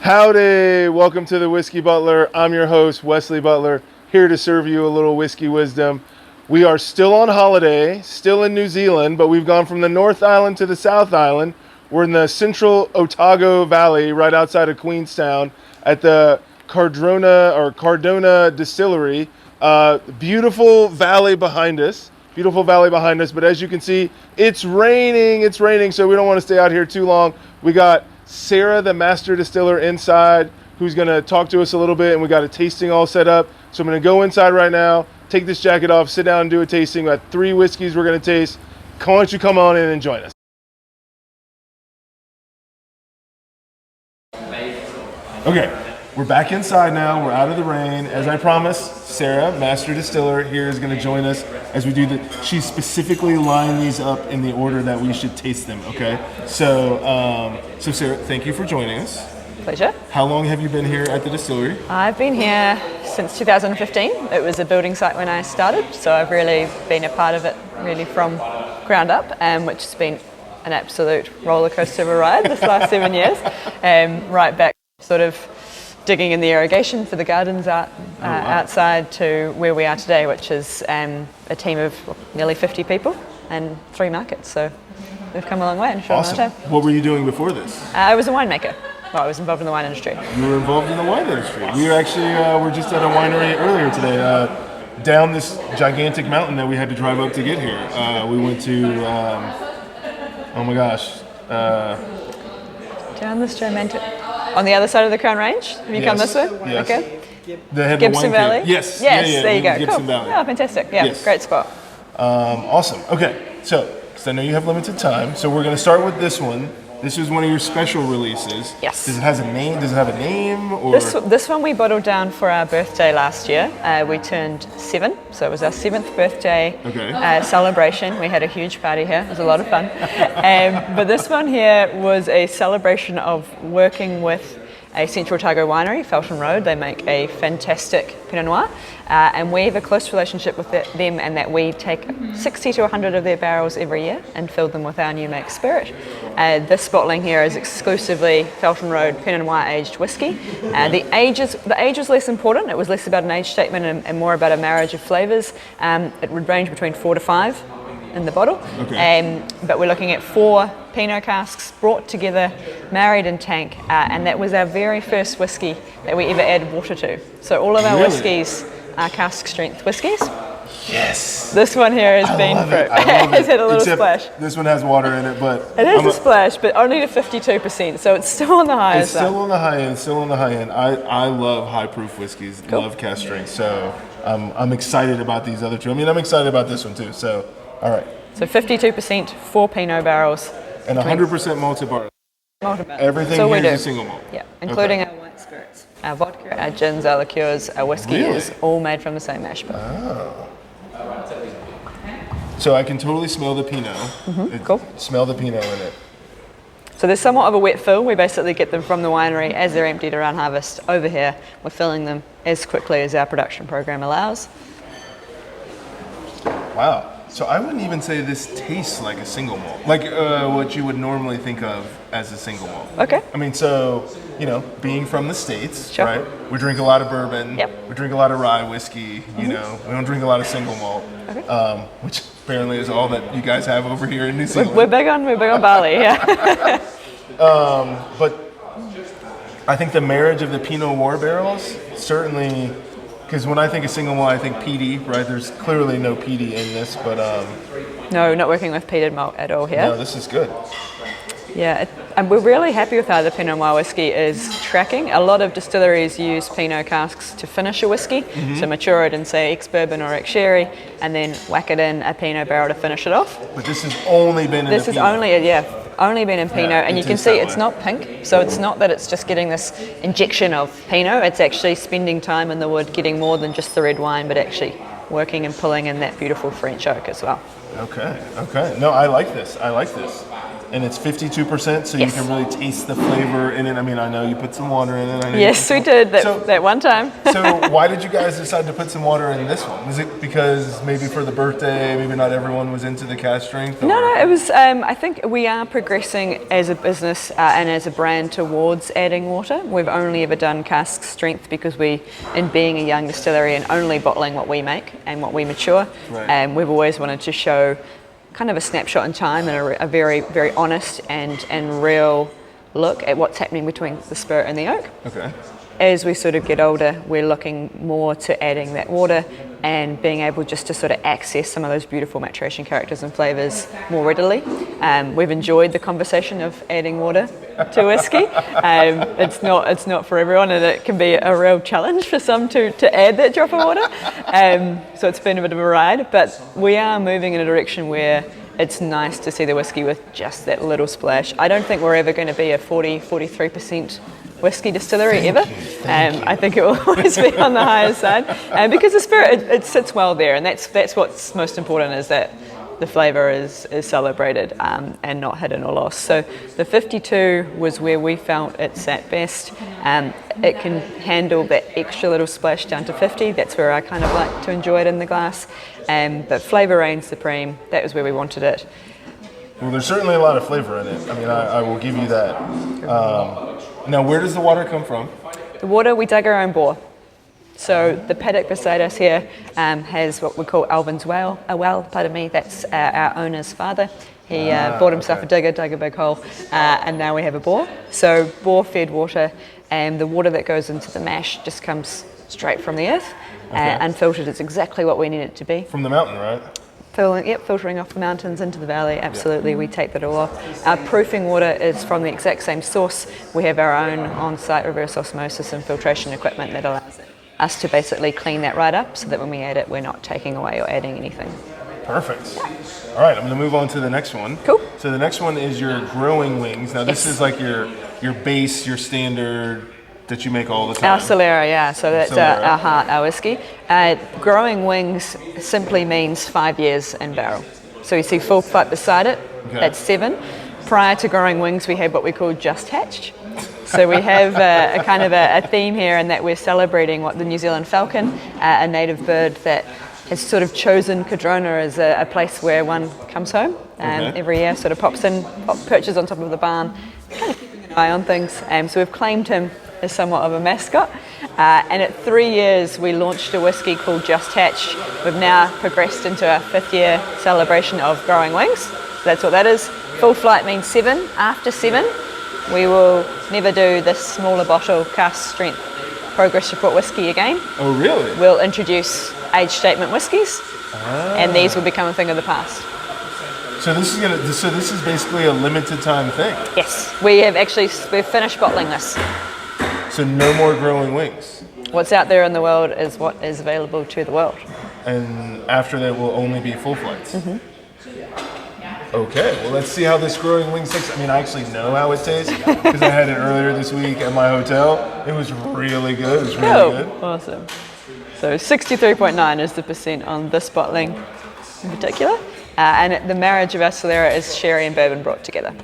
Howdy! Welcome to the Whiskey Butler. I'm your host, Wesley Butler, here to serve you a little whiskey wisdom. We are still on holiday, still in New Zealand, but we've gone from the North Island to the South Island. We're in the central Otago Valley, right outside of Queenstown, at the Cardrona Distillery. Beautiful valley behind us. But as you can see, it's raining, so we don't want to stay out here too long. We got Sarah, the master distiller, inside, who's going to talk to us a little bit, and we got a tasting all set up. So I'm going to go inside right now, take this jacket off, sit down and do a tasting. We got 3 whiskeys we're going to taste. Why don't you come on in and join us? Okay, we're back inside now. We're out of the rain. As I promised, Sarah, master distiller, here is going to join us as we do the. She specifically lined these up in the order that we should taste them. Okay, so Sarah, thank you for joining us. Pleasure. How long have you been here at the distillery? I've been here since 2015. It was a building site when I started, so I've really been a part of it really from ground up, which has been an absolute roller coaster of a ride this last 7 years. Right back sort of digging in the irrigation for the gardens outside to where we are today, which is a team of nearly 50 people and 3 markets. So we've come a long way in a short amount of time. What were you doing before this? I was a winemaker. Well, I was involved in the wine industry. You were involved in the wine industry. We were actually we're just at a winery earlier today, down this gigantic mountain that we had to drive up to get here. We went to, oh my gosh. Down this gigantic, on the other side of the Crown Range. Have you come this way? Yes. Okay. Gibson Valley? Yes. Yes, there you go. Gibson Cool. Valley. Oh, fantastic. Yeah, Yes. Great spot. Awesome. Okay, so, because I know you have limited time, so we're going to start with this one. This is one of your special releases. Yes. Does it have a name? Or? This one we bottled down for our birthday last year. We turned 7, so it was our 7th birthday celebration. We had a huge party here. It was a lot of fun. But this one here was a celebration of working with a Central Otago winery, Felton Road. They make a fantastic Pinot Noir, and we have a close relationship with them, and that we take 60 to 100 of their barrels every year and fill them with our new make spirit. This bottling here is exclusively Felton Road Pinot Noir aged whiskey. The age is less important. It was less about an age statement and more about a marriage of flavours. It would range between 4 to 5 in the bottle. Okay. But we're looking at 4 Pinot casks brought together, married in tank, and that was our very first whiskey that we ever added water to. So all of our whiskies are cask strength whiskies. Yes. This one here has been fruit. It's had a little splash. This one has water in it, but it has a splash, but only to 52%, so it's still on the high end. It's still on the high end. I love high proof whiskeys. Cool. Love cask strength. So I'm excited about these other 2. I mean, I'm excited about this one too. So all right. So 52%, 4 Pinot barrels. And 100% malted barley. Everything so here is a single malt. Yeah, including our white spirits. Our vodka, our gins, our liqueurs, our whiskey is all made from the same mash bill. Oh. So I can totally smell the Pinot. Cool. Smell the Pinot in it. So there's somewhat of a wet fill. We basically get them from the winery as they're emptied around harvest over here. We're filling them as quickly as our production program allows. Wow. So I wouldn't even say this tastes like a single malt, like what you would normally think of as a single malt. Okay. I mean, so, being from the States, sure. Right? We drink a lot of bourbon. Yep. We drink a lot of rye whiskey, we don't drink a lot of single malt, which apparently is all that you guys have over here in New Zealand. We're big on barley, yeah. But I think the marriage of the Pinot Noir barrels certainly. Because when I think of single malt, I think peaty, right? There's clearly no peaty in this, but no, not working with peated malt at all here. No, this is good. Yeah, and we're really happy with how the Pinot Noir whiskey is tracking. A lot of distilleries use Pinot casks to finish a whiskey, so mature it in, say, ex-bourbon or ex-sherry, and then whack it in a Pinot barrel to finish it off. But this has only been in This has only been in Pinot, and you can see it's not pink, so it's not that it's just getting this injection of Pinot, it's actually spending time in the wood, getting more than just the red wine, but actually working and pulling in that beautiful French oak as well. Okay. No, I like this. and it's 52%, so Yes. you can really taste the flavor in it. I mean, I know you put some water in it. I know Yes, we did that one time. So why did you guys decide to put some water in this one? Was it because maybe for the birthday, maybe not everyone was into the cask strength? Or? No, it was, I think we are progressing as a business and as a brand towards adding water. We've only ever done cask strength because in being a young distillery and only bottling what we make and what we mature, right. We've always wanted to show kind of a snapshot in time and a very, very honest and real look at what's happening between the spirit and the oak. Okay. As we sort of get older, we're looking more to adding that water and being able just to sort of access some of those beautiful maturation characters and flavours more readily. We've enjoyed the conversation of adding water to whiskey. It's not for everyone, and it can be a real challenge for some to add that drop of water. So it's been a bit of a ride, but we are moving in a direction where it's nice to see the whiskey with just that little splash. I don't think we're ever going to be a 43% whiskey distillery ever. I think it will always be on the higher side, because the spirit it sits well there, and that's what's most important, is that the flavour is celebrated and not hidden or lost. So the 52 was where we felt it sat best. It can handle that extra little splash down to 50. That's where I kind of like to enjoy it in the glass. But flavour reigns supreme. That was where we wanted it. Well, there's certainly a lot of flavor in it. I mean, I will give you that. Now, where does the water come from? The water, we dug our own bore. So the paddock beside us here has what we call Alvin's well. That's our owner's father. He bought himself a digger, dug a big hole, and now we have a bore. So bore-fed water, and the water that goes into the mash just comes straight from the earth, unfiltered. It's exactly what we need it to be. From the mountain, right? Filtering off the mountains into the valley, absolutely. We take that all off. Our proofing water is from the exact same source. We have our own on-site reverse osmosis and filtration equipment that allows us to basically clean that right up, so that when we add it, we're not taking away or adding anything. Perfect. All right, I'm going to move on to the next one. Cool. So the next one is your growing wings. Now this is like your base, your standard that you make all the time. Our Solera, yeah. So that's our heart, our whiskey. Growing wings simply means 5 years in barrel. So you see full flight beside it. Okay. That's 7. Prior to growing wings, we had what we call just hatched. So we have a kind of a theme here, in that we're celebrating what the New Zealand falcon, a native bird that has sort of chosen Cardrona as a place where one comes home every year, sort of perches on top of the barn, kind of keeping an eye on things. So we've claimed him as somewhat of a mascot. And at 3 years, we launched a whiskey called Just Hatched. We've now progressed into our 5th year celebration of growing wings. So that's what that is. Full flight means 7. After 7, we will never do this smaller bottle cask strength progress report whiskey again. Oh, really? We'll introduce age statement whiskies, and these will become a thing of the past. So this is basically a limited time thing. Yes, we've finished bottling this. So no more growing wings. What's out there in the world is what is available to the world. And after that will only be full flights. Mm-hmm. Okay, well let's see how this growing wing tastes. I mean, I actually know how it tastes because I had it earlier this week at my hotel. It was really good. It was really good. Awesome. So 63.9 is the percent on this bottling in particular. And the marriage of our Solera is sherry and bourbon brought together.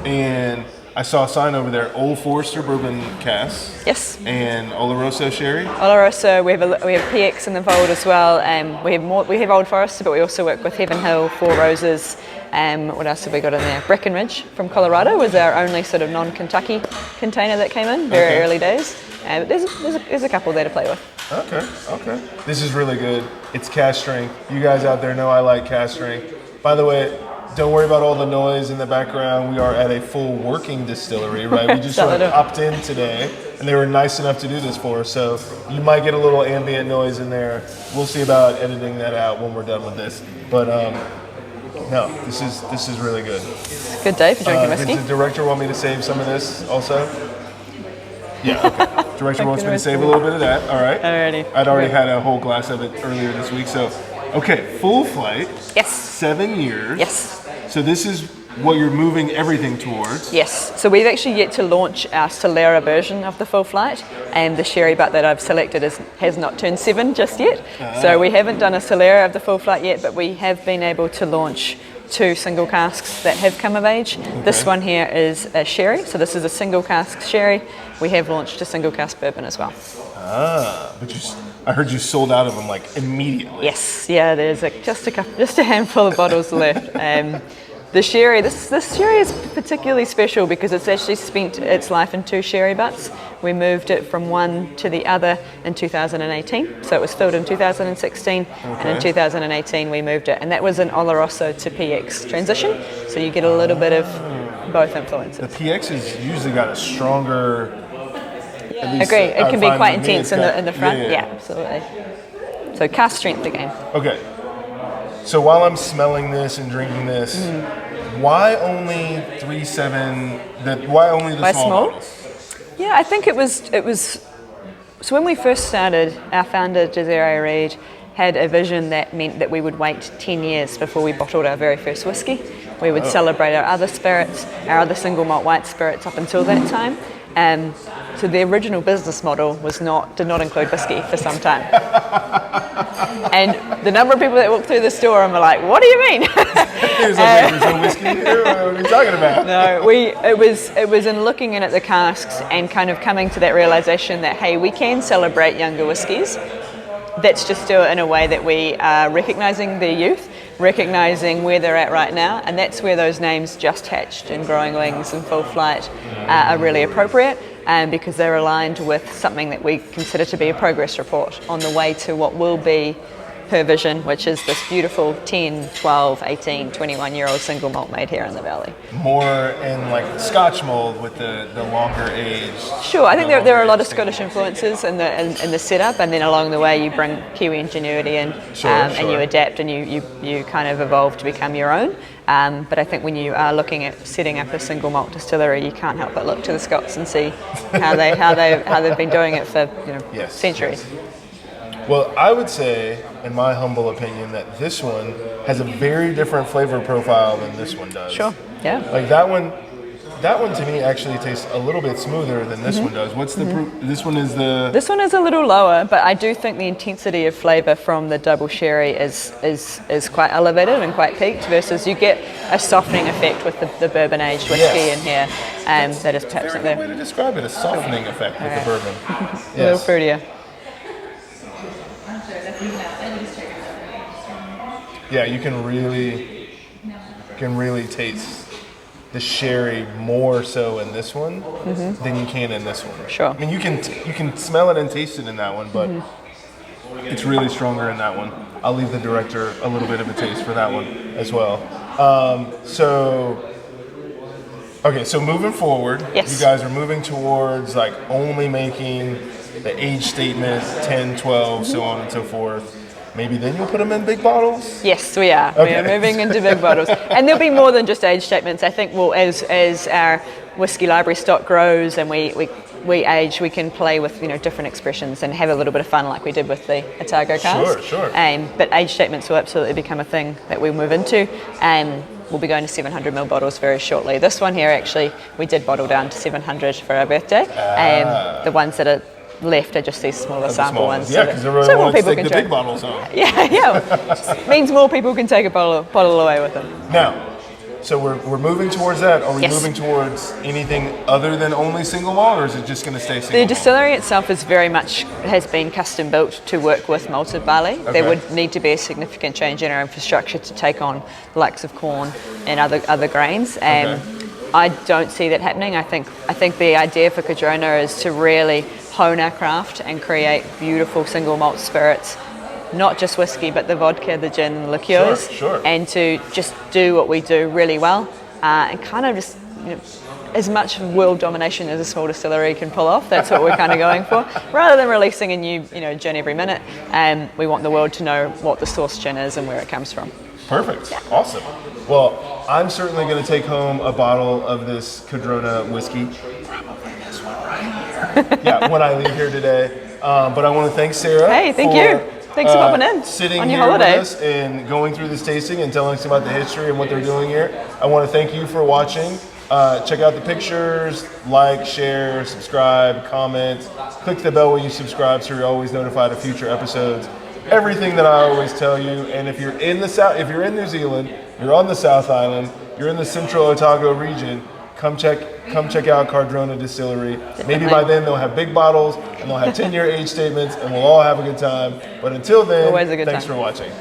And I saw a sign over there, Old Forester bourbon casks. Yes. And Oloroso sherry. Oloroso, we have PX in the fold as well. We have Old Forester, but we also work with Heaven Hill, Four Roses. What else have we got in there? Breckenridge from Colorado was our only sort of non-Kentucky container that came in, very early days. But there's a couple there to play with. Okay. This is really good. It's cask strength. You guys out there know I like cask strength. By the way, don't worry about all the noise in the background. We are at a full working distillery, right? We just sort of popped in today, and they were nice enough to do this for us. So you might get a little ambient noise in there. We'll see about editing that out when we're done with this. But no, this is really good. Good day for drinking whiskey. Does the director want me to save some of this also? Yeah, okay. Director wants me to save a little bit of that. All right. Alrighty. I'd already had a whole glass of it earlier this week. So, okay, full flight. Yes. 7 years. Yes. So this is what you're moving everything towards. Yes. So we've actually yet to launch our Solera version of the full flight, and the sherry butt that I've selected has not turned 7 just yet. So we haven't done a Solera of the full flight yet, but we have been able to launch 2 single casks that have come of age. Okay. This one here is a sherry, so this is a single cask sherry. We have launched a single cask bourbon as well. But I heard you sold out of them like immediately. Yes, yeah, there's just a handful of bottles left. The sherry, this sherry is particularly special because it's actually spent its life in 2 sherry butts. We moved it from one to the other in 2018. So it was filled in 2016, and in 2018 we moved it. And that was an Oloroso to PX transition, so you get a little bit of both influences. The PX has usually got a stronger... Agree, it can be quite intense in the front. Yeah, absolutely. So cask strength again. Okay. So while I'm smelling this and drinking this, why only 3.7? Why only the small bottles? Yeah, I think it was. So when we first started, our founder Desiree Reed had a vision that meant that we would wait 10 years before we bottled our very first whiskey. We would celebrate our other spirits, our other single malt white spirits up until that time. So the original business model did not include whiskey for some time. And the number of people that walk through the store and were like, "What do you mean?" There's no whiskey here. What are you talking about? No, it was in looking in at the casks and kind of coming to that realization that, hey, we can celebrate younger whiskies. Let's just do it in a way that we are recognizing their youth, recognizing where they're at right now, and that's where those names Just Hatched and Growing Wings and Full Flight are really appropriate. Because they're aligned with something that we consider to be a progress report on the way to what will be her vision, which is this beautiful 10, 12, 18, 21-year-old single malt made here in the Valley. More in like the Scotch mold with the longer age. Sure, I think there are a lot of Scottish influences in the setup, and then along the way you bring Kiwi ingenuity in, and you adapt and you kind of evolve to become your own. But I think when you are looking at setting up a single malt distillery, you can't help but look to the Scots and see how they've been doing it for centuries. Yes. Well, I would say, in my humble opinion, that this one has a very different flavor profile than this one does. Sure. Yeah. Like that one to me actually tastes a little bit smoother than this one does. What's the proof? This one is a little lower, but I do think the intensity of flavor from the double sherry is quite elevated and quite peaked, versus you get a softening effect with the bourbon aged whiskey in here. That is perhaps a very good way to describe it, a softening effect with the bourbon. Yes. A little fruitier. Yeah, you can really taste the sherry more so in this one than you can in this one. Sure. I mean, you can smell it and taste it in that one, but it's really stronger in that one. I'll leave the director a little bit of a taste for that one as well. So moving forward, yes. You guys are moving towards like only making the age statement 10, 12, so on and so forth. Maybe then you'll put them in big bottles? Yes, we are. Okay. We are moving into big bottles. And there'll be more than just age statements. I think as our whiskey library stock grows and we age, we can play with different expressions and have a little bit of fun like we did with the Otago cask. Sure. But age statements will absolutely become a thing that we'll move into. We'll be going to 700ml bottles very shortly. This one here, actually, we did bottle down to 700 for our birthday. The ones that are left are just these smaller sample ones. Yeah, because everyone wants to take the big bottles home. Yeah. Means more people can take a bottle away with them. Now, so we're moving towards that. Are we moving towards anything other than only single malt, or is it just going to stay single malt? The distillery itself has been custom built to work with malted barley. Okay. There would need to be a significant change in our infrastructure to take on the likes of corn and other grains. I don't see that happening. I think the idea for Cardrona is to really hone our craft and create beautiful single malt spirits, not just whiskey, but the vodka, the gin, and the liqueurs, and to just do what we do really well, and kind of just as much world domination as a small distillery can pull off. That's what we're kind of going for. Rather than releasing a new gin every minute, we want the world to know what the source gin is and where it comes from. Perfect. Yeah. Awesome. Well, I'm certainly going to take home a bottle of this Cardrona whiskey. Probably this one right here. Yeah, when I leave here today. But I want to thank Sarah. Hey, thank you. Thanks for popping in sitting on your here holiday. with us and going through this tasting and telling us about the history and what they're doing here. I want to thank you for watching. Check out the pictures, like, share, subscribe, comment. Click the bell when you subscribe so you're always notified of future episodes. Everything that I always tell you. And if you're in New Zealand, you're on the South Island, you're in the Central Otago region, come check out Cardrona Distillery. Maybe by then they'll have big bottles and they'll have 10-year age statements and we'll all have a good time. But until then, Always a good thanks time. for watching.